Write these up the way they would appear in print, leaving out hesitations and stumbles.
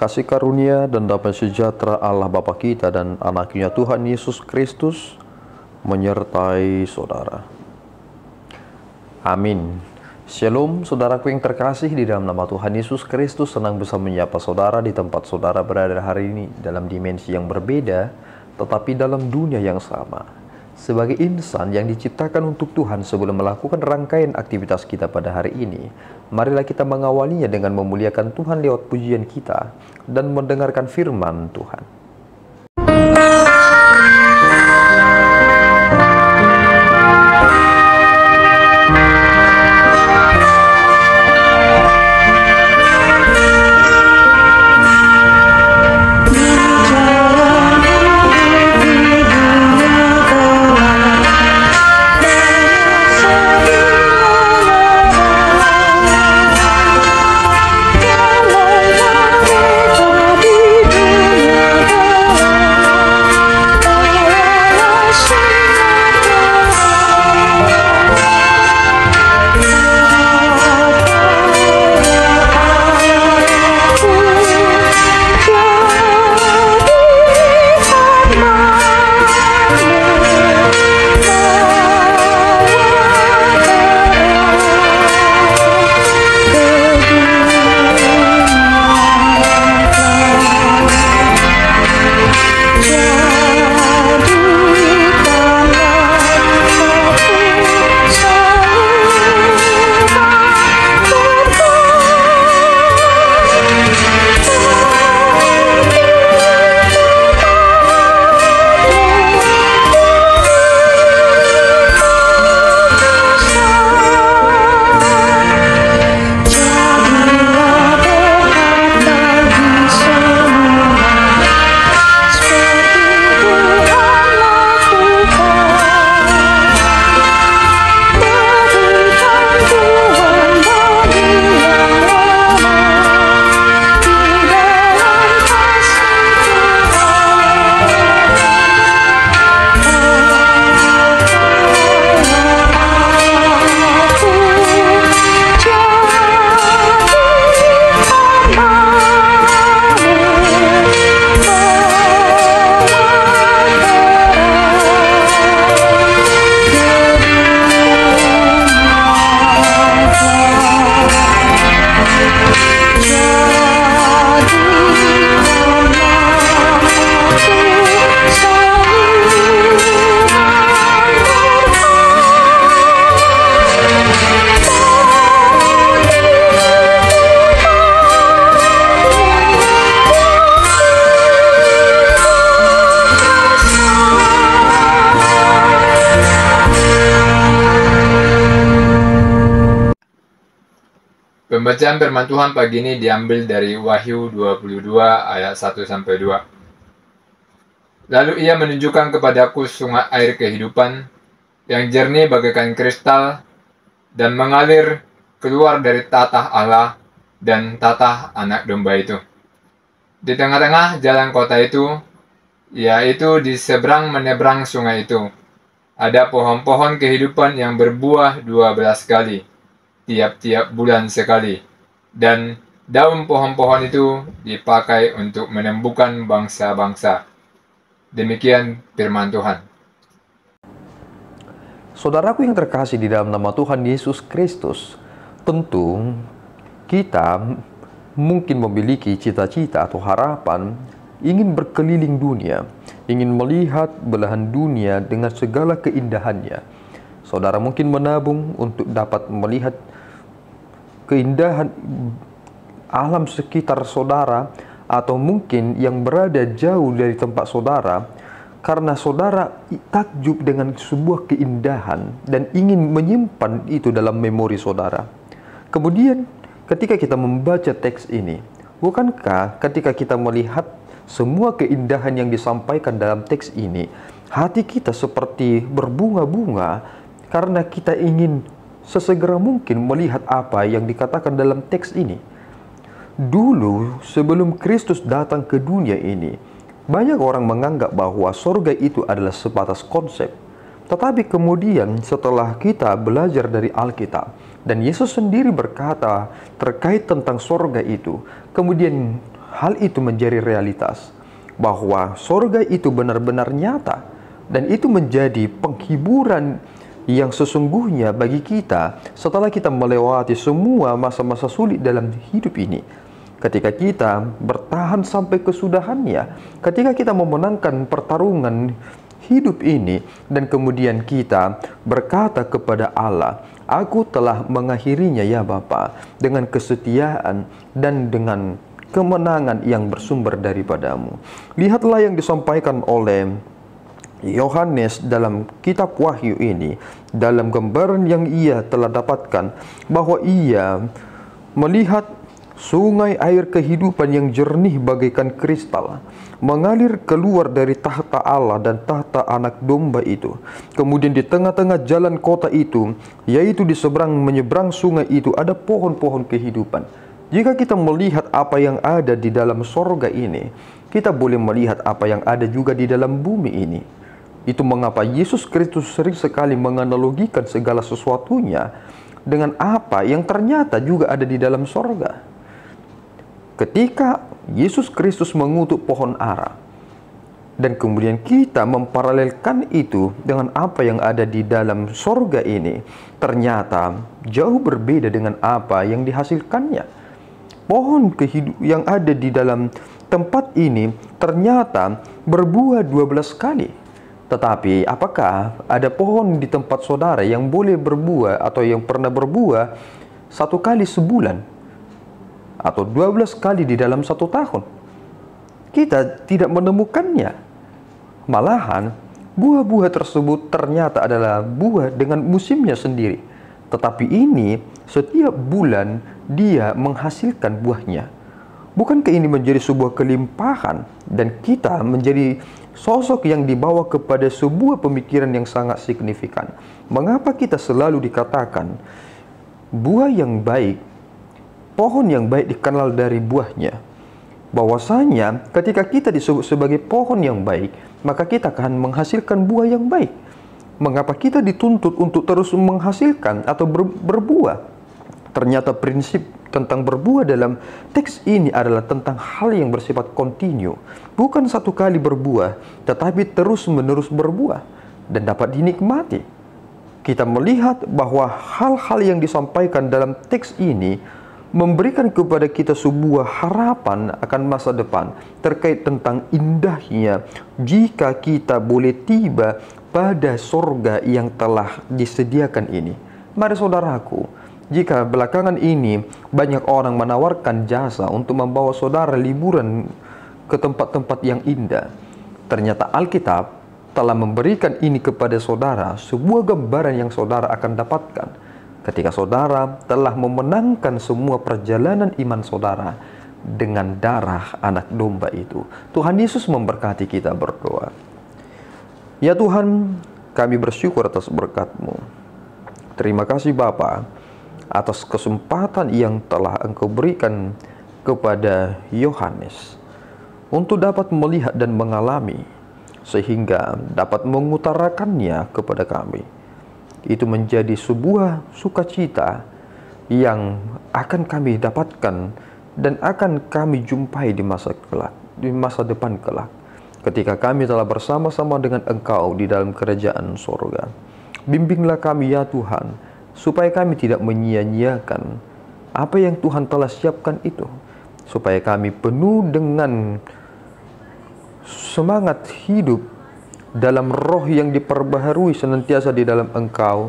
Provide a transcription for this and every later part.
Kasih karunia dan damai sejahtera Allah Bapa kita dan Anaknya Tuhan Yesus Kristus menyertai saudara. Amin. Shalom saudaraku yang terkasih di dalam nama Tuhan Yesus Kristus. Senang bisa menyapa saudara di tempat saudara berada hari ini dalam dimensi yang berbeda, tetapi dalam dunia yang sama. Sebagai insan yang diciptakan untuk Tuhan, sebelum melakukan rangkaian aktivitas kita pada hari ini, marilah kita mengawalinya dengan memuliakan Tuhan lewat pujian kita dan mendengarkan firman Tuhan. Pembacaan firman Tuhan pagi ini diambil dari Wahyu 22 ayat 1-2. Lalu ia menunjukkan kepadaku sungai air kehidupan yang jernih bagaikan kristal dan mengalir keluar dari tatah Allah dan tatah anak domba itu. Di tengah-tengah jalan kota itu, yaitu di seberang meneberang sungai itu, ada pohon-pohon kehidupan yang berbuah 12 kali. Tiap-tiap bulan sekali, dan daun pohon-pohon itu dipakai untuk menyembuhkan bangsa-bangsa. Demikian firman Tuhan. Saudaraku yang terkasih di dalam nama Tuhan Yesus Kristus, tentu kita mungkin memiliki cita-cita atau harapan ingin berkeliling dunia, ingin melihat belahan dunia dengan segala keindahannya. Saudara mungkin menabung untuk dapat melihat keindahan alam sekitar saudara, atau mungkin yang berada jauh dari tempat saudara, karena saudara takjub dengan sebuah keindahan dan ingin menyimpan itu dalam memori saudara. Kemudian ketika kita membaca teks ini, bukankah ketika kita melihat semua keindahan yang disampaikan dalam teks ini, hati kita seperti berbunga-bunga karena kita ingin sesegera mungkin melihat apa yang dikatakan dalam teks ini. Dulu sebelum Kristus datang ke dunia ini, banyak orang menganggap bahwa sorga itu adalah sebatas konsep. Tetapi kemudian setelah kita belajar dari Alkitab, dan Yesus sendiri berkata terkait tentang sorga itu, kemudian hal itu menjadi realitas, bahwa sorga itu benar-benar nyata, dan itu menjadi penghiburan yang sesungguhnya bagi kita setelah kita melewati semua masa-masa sulit dalam hidup ini. Ketika kita bertahan sampai kesudahannya, ketika kita memenangkan pertarungan hidup ini, dan kemudian kita berkata kepada Allah, "Aku telah mengakhirinya ya Bapa, dengan kesetiaan dan dengan kemenangan yang bersumber daripadamu." Lihatlah yang disampaikan oleh Yohanes dalam kitab Wahyu ini, dalam gambaran yang ia telah dapatkan, bahwa ia melihat sungai air kehidupan yang jernih bagaikan kristal mengalir keluar dari tahta Allah dan tahta Anak Domba itu. Kemudian di tengah-tengah jalan kota itu, yaitu di seberang menyeberang sungai itu, ada pohon-pohon kehidupan. Jika kita melihat apa yang ada di dalam sorga ini, kita boleh melihat apa yang ada juga di dalam bumi ini. Itu mengapa Yesus Kristus sering sekali menganalogikan segala sesuatunya dengan apa yang ternyata juga ada di dalam sorga. Ketika Yesus Kristus mengutuk pohon ara, dan kemudian kita memparalelkan itu dengan apa yang ada di dalam sorga ini, ternyata jauh berbeda dengan apa yang dihasilkannya. Pohon kehidupan yang ada di dalam tempat ini ternyata berbuah 12 kali. Tetapi apakah ada pohon di tempat saudara yang boleh berbuah atau yang pernah berbuah 1 kali sebulan? Atau 12 kali di dalam 1 tahun? Kita tidak menemukannya. Malahan, buah-buah tersebut ternyata adalah buah dengan musimnya sendiri. Tetapi ini, setiap bulan dia menghasilkan buahnya. Bukankah ini menjadi sebuah kelimpahan, dan kita menjadi sosok yang dibawa kepada sebuah pemikiran yang sangat signifikan? Mengapa kita selalu dikatakan buah yang baik, pohon yang baik dikenal dari buahnya? Bahwasanya ketika kita disebut sebagai pohon yang baik, maka kita akan menghasilkan buah yang baik. Mengapa kita dituntut untuk terus menghasilkan atau berbuah? Ternyata prinsip tentang berbuah dalam teks ini adalah tentang hal yang bersifat kontinu. Bukan 1 kali berbuah, tetapi terus-menerus berbuah dan dapat dinikmati. Kita melihat bahwa hal-hal yang disampaikan dalam teks ini memberikan kepada kita sebuah harapan akan masa depan terkait tentang indahnya jika kita boleh tiba pada sorga yang telah disediakan ini. Mari saudaraku, jika belakangan ini banyak orang menawarkan jasa untuk membawa saudara liburan ke tempat-tempat yang indah, ternyata Alkitab telah memberikan ini kepada saudara, sebuah gambaran yang saudara akan dapatkan ketika saudara telah memenangkan semua perjalanan iman saudara dengan darah Anak Domba itu. Tuhan Yesus memberkati kita. Berdoa. Ya Tuhan, kami bersyukur atas berkat-Mu. Terima kasih Bapa atas kesempatan yang telah Engkau berikan kepada Yohanes untuk dapat melihat dan mengalami, sehingga dapat mengutarakannya kepada kami. Itu menjadi sebuah sukacita yang akan kami dapatkan dan akan kami jumpai di masa kelak, di masa depan kelak, ketika kami telah bersama-sama dengan Engkau di dalam kerajaan sorga. Bimbinglah kami ya Tuhan, supaya kami tidak menyia-nyiakan apa yang Tuhan telah siapkan itu, supaya kami penuh dengan semangat hidup dalam roh yang diperbaharui senantiasa di dalam Engkau.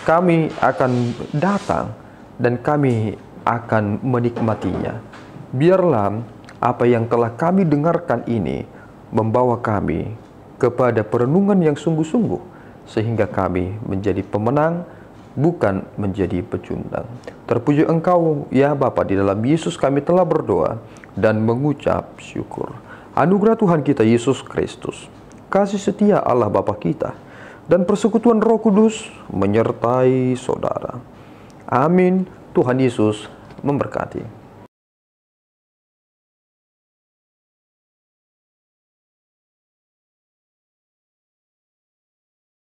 Kami akan datang dan kami akan menikmatinya. Biarlah apa yang telah kami dengarkan ini membawa kami kepada perenungan yang sungguh-sungguh, sehingga kami menjadi pemenang, bukan menjadi pecundang. Terpuji Engkau ya Bapa, di dalam Yesus kami telah berdoa dan mengucap syukur. Anugerah Tuhan kita Yesus Kristus, kasih setia Allah Bapa kita, dan persekutuan Roh Kudus menyertai saudara. Amin. Tuhan Yesus memberkati.